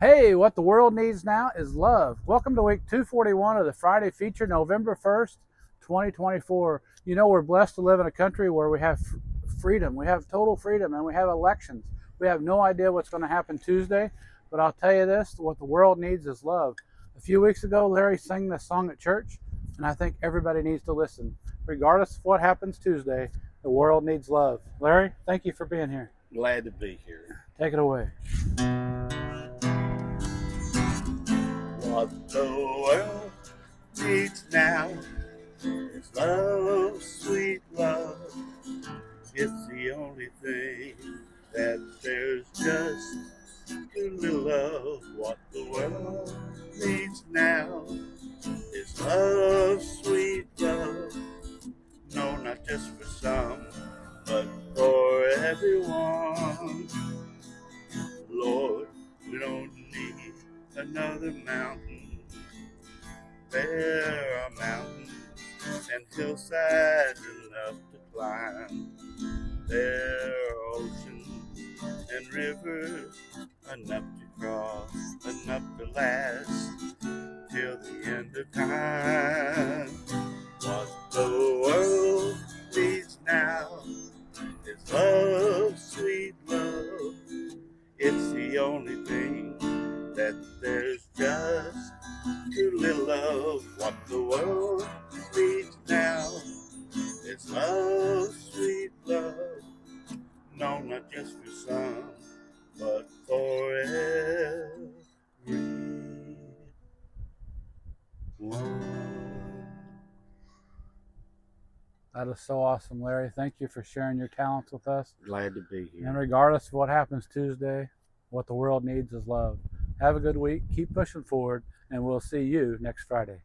Hey, what the world needs now is love. Welcome to week 241 of the Friday feature, November 1st, 2024. You know, we're blessed to live in a country where we have freedom. We have total freedom and we have elections. We have no idea what's going to happen Tuesday, but I'll tell you this, what the world needs is love. A few weeks ago, Larry sang this song at church, and I think everybody needs to listen. Regardless of what happens Tuesday, the world needs love. Larry, thank you for being here. Glad to be here. Take it away. What the world needs now is love, sweet love. It's the only thing that there's just too little of. What the world needs now is love, sweet love. No, not just for some, but for everyone. Lord, we don't need another mountain. There are mountains and hillsides enough to climb. There are oceans and rivers enough to cross, enough to last till the end of time. What the world needs now is love, sweet love. It's the only thing that there's just too little of. What the world needs now is love, sweet love. No, not just for some, but for everyone. That is so awesome, Larry. Thank you for sharing your talents with us. Glad to be here. And regardless of what happens Tuesday, what the world needs is love. Have a good week. Keep pushing forward, and we'll see you next Friday.